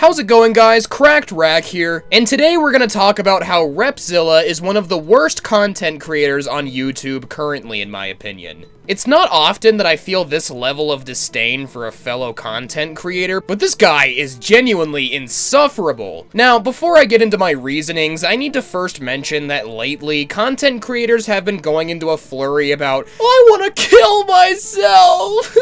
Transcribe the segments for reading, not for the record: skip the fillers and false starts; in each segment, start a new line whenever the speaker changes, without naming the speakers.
How's it going, guys? Cracked Rack here, and today we're gonna talk about how Repzilla is one of the worst content creators on YouTube currently, in my opinion. It's not often that I feel this level of disdain for a fellow content creator, but this guy is genuinely insufferable. Now, before I get into my reasonings, I need to first mention that lately, content creators have been going into a flurry about, I wanna kill myself,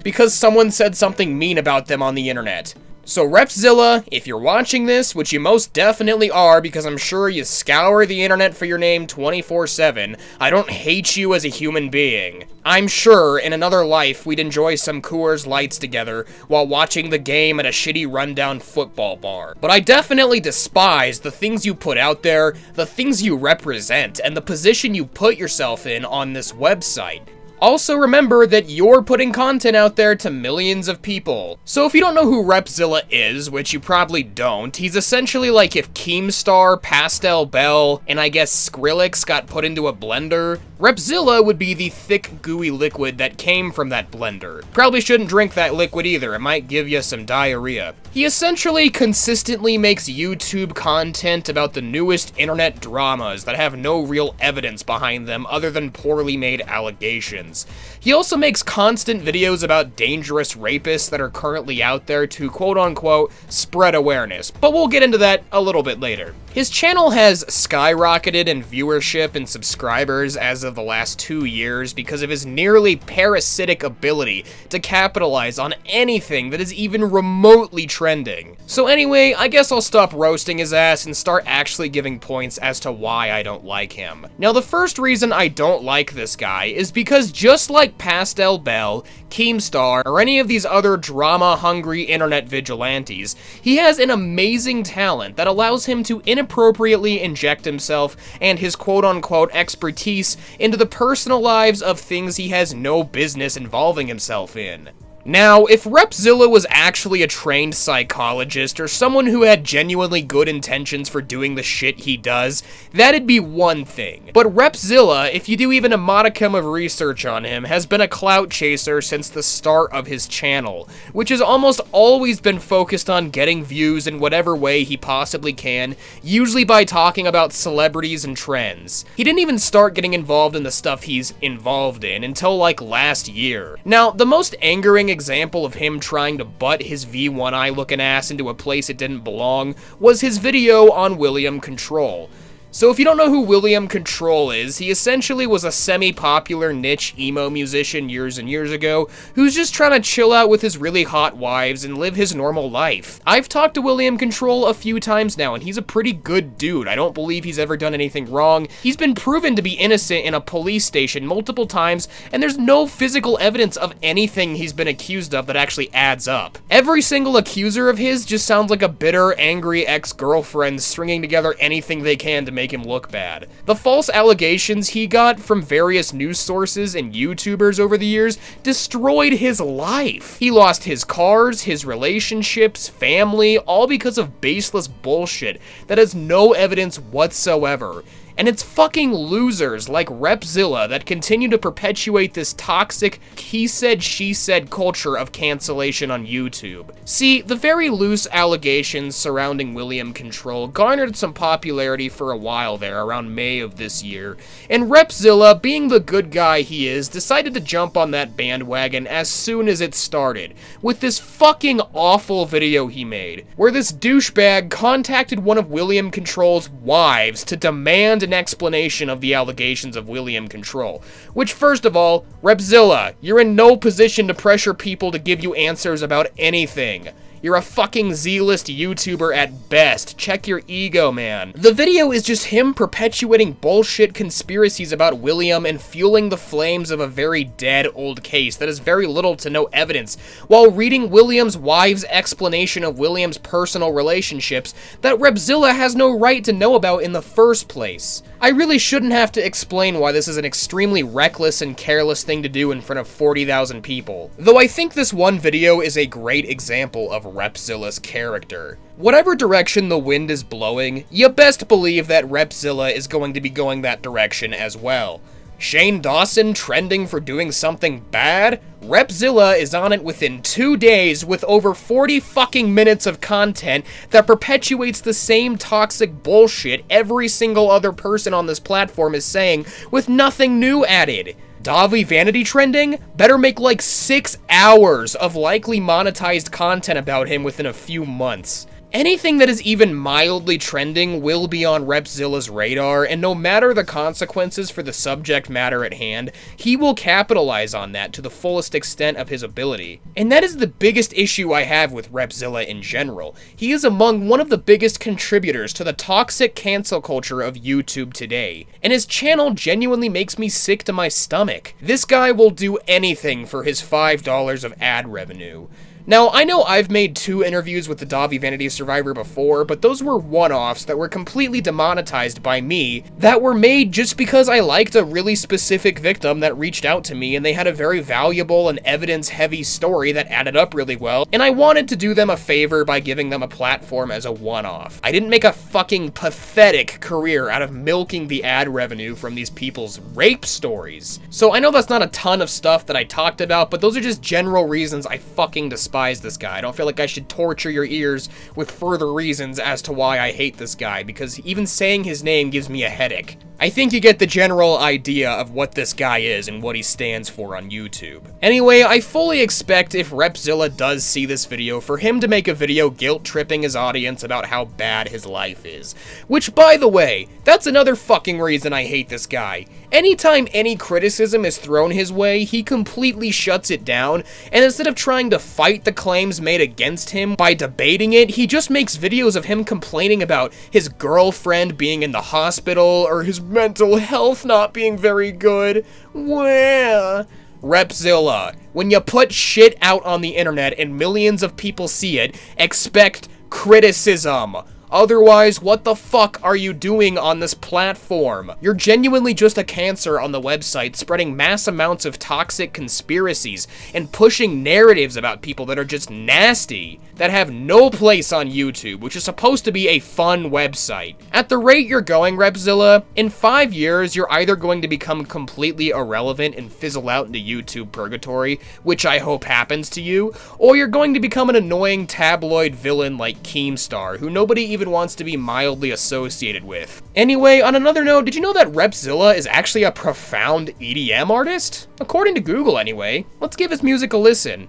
because someone said something mean about them on the internet. So Repzilla, if you're watching this, which you most definitely are because I'm sure you scour the internet for your name 24/7, I don't hate you as a human being. I'm sure in another life we'd enjoy some Coors Lights together while watching the game at a shitty rundown football bar. But I definitely despise the things you put out there, the things you represent, and the position you put yourself in on this website. Also remember that you're putting content out there to millions of people. So if you don't know who Repzilla is, which you probably don't, he's essentially like if Keemstar, Pastel Bell, and I guess Skrillex got put into a blender. Repzilla would be the thick, gooey liquid that came from that blender. Probably shouldn't drink that liquid either, it might give you some diarrhea. He essentially consistently makes YouTube content about the newest internet dramas that have no real evidence behind them other than poorly made allegations. He also makes constant videos about dangerous rapists that are currently out there to quote-unquote spread awareness, but we'll get into that a little bit later. His channel has skyrocketed in viewership and subscribers as of the last 2 years because of his nearly parasitic ability to capitalize on anything that is even remotely trending. So anyway, I guess I'll stop roasting his ass and start actually giving points as to why I don't like him. Now, the first reason I don't like this guy is because just like Pastel Bell, Keemstar, or any of these other drama-hungry internet vigilantes, he has an amazing talent that allows him to inappropriately inject himself and his quote-unquote expertise into the personal lives of things he has no business involving himself in. Now, if Repzilla was actually a trained psychologist or someone who had genuinely good intentions for doing the shit he does, that'd be one thing. But Repzilla, if you do even a modicum of research on him, has been a clout chaser since the start of his channel, which has almost always been focused on getting views in whatever way he possibly can, usually by talking about celebrities and trends. He didn't even start getting involved in the stuff he's involved in until like last year. Now, the most angering example of him trying to butt his V1i looking ass into a place it didn't belong was his video on William Control. So if you don't know who William Control is, he essentially was a semi-popular niche emo musician years and years ago who's just trying to chill out with his really hot wives and live his normal life. I've talked to William Control a few times now, and he's a pretty good dude. I don't believe he's ever done anything wrong. He's been proven to be innocent in a police station multiple times, and there's no physical evidence of anything he's been accused of that actually adds up. Every single accuser of his just sounds like a bitter, angry ex-girlfriend stringing together anything they can to make him look bad. The false allegations he got from various news sources and YouTubers over the years destroyed his life. He lost his cars, his relationships, family, all because of baseless bullshit that has no evidence whatsoever. And it's fucking losers like Repzilla that continue to perpetuate this toxic he said, she said culture of cancellation on YouTube. See, the very loose allegations surrounding William Control garnered some popularity for a while there around May of this year, and Repzilla, being the good guy he is, decided to jump on that bandwagon as soon as it started, with this fucking awful video he made, where this douchebag contacted one of William Control's wives to demand an explanation of the allegations of William Control. Which, first of all, Repzilla, you're in no position to pressure people to give you answers about anything. You're a fucking Z-list YouTuber at best. Check your ego, man. The video is just him perpetuating bullshit conspiracies about William and fueling the flames of a very dead old case that has very little to no evidence, while reading William's wife's explanation of William's personal relationships that Repzilla has no right to know about in the first place. I really shouldn't have to explain why this is an extremely reckless and careless thing to do in front of 40,000 people. Though I think this one video is a great example of Repzilla's character. Whatever direction the wind is blowing, you best believe that Repzilla is going to be going that direction as well. Shane Dawson trending for doing something bad? Repzilla is on it within 2 days with over 40 fucking minutes of content that perpetuates the same toxic bullshit every single other person on this platform is saying with nothing new added. Davi Vanity trending? Better make like 6 hours of likely monetized content about him within a few months. Anything that is even mildly trending will be on Repzilla's radar, and no matter the consequences for the subject matter at hand, he will capitalize on that to the fullest extent of his ability. And that is the biggest issue I have with Repzilla in general. He is among one of the biggest contributors to the toxic cancel culture of YouTube today, and his channel genuinely makes me sick to my stomach. This guy will do anything for his $5 of ad revenue. Now, I know I've made 2 interviews with the Davi Vanity Survivor before, but those were one-offs that were completely demonetized by me, that were made just because I liked a really specific victim that reached out to me and they had a very valuable and evidence-heavy story that added up really well, and I wanted to do them a favor by giving them a platform as a one-off. I didn't make a fucking pathetic career out of milking the ad revenue from these people's rape stories. So I know that's not a ton of stuff that I talked about, but those are just general reasons I fucking despise this guy. I don't feel like I should torture your ears with further reasons as to why I hate this guy, because even saying his name gives me a headache. I think you get the general idea of what this guy is and what he stands for on YouTube. Anyway, I fully expect if Repzilla does see this video for him to make a video guilt-tripping his audience about how bad his life is. Which, by the way, that's another fucking reason I hate this guy. Anytime any criticism is thrown his way, he completely shuts it down, and instead of trying to fight the claims made against him by debating it, he just makes videos of him complaining about his girlfriend being in the hospital or his mental health not being very good. Well, Repzilla, when you put shit out on the internet and millions of people see it, expect criticism. Otherwise, what the fuck are you doing on this platform? You're genuinely just a cancer on the website, spreading mass amounts of toxic conspiracies and pushing narratives about people that are just nasty, that have no place on YouTube, which is supposed to be a fun website. At the rate you're going, Repzilla, in 5 years, you're either going to become completely irrelevant and fizzle out into YouTube purgatory, which I hope happens to you, or you're going to become an annoying tabloid villain like Keemstar, who nobody even wants to be mildly associated with. Anyway, on another note, did you know that Repzilla is actually a profound EDM artist? According to Google, anyway. Let's give his music a listen.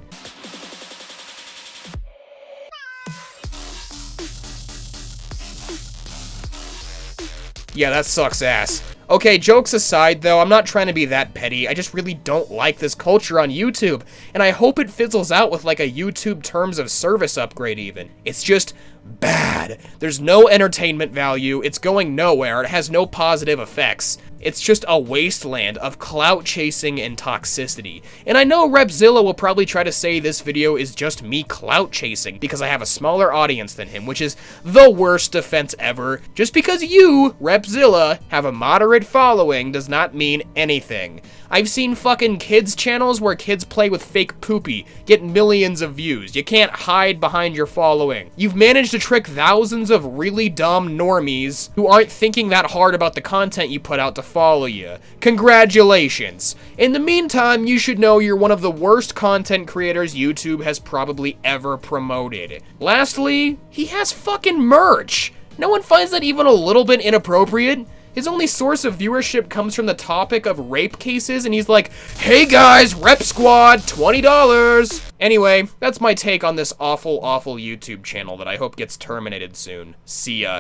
Yeah, that sucks ass. Okay, jokes aside though, I'm not trying to be that petty, I just really don't like this culture on YouTube, and I hope it fizzles out with like a YouTube terms of service upgrade even. It's just bad. There's no entertainment value, it's going nowhere, it has no positive effects. It's just a wasteland of clout chasing and toxicity. And I know Repzilla will probably try to say this video is just me clout chasing because I have a smaller audience than him, which is the worst defense ever. Just because you, Repzilla, have a moderate following does not mean anything. I've seen fucking kids channels where kids play with fake poopy, get millions of views. You can't hide behind your following. You've managed to trick thousands of really dumb normies who aren't thinking that hard about the content you put out to follow you. Congratulations. In the meantime, you should know you're one of the worst content creators YouTube has probably ever promoted. Lastly, he has fucking merch. No one finds that even a little bit inappropriate? His only source of viewership comes from the topic of rape cases, and he's like, hey guys, Rep Squad, $20. Anyway, that's my take on this awful, awful YouTube channel that I hope gets terminated soon. See ya.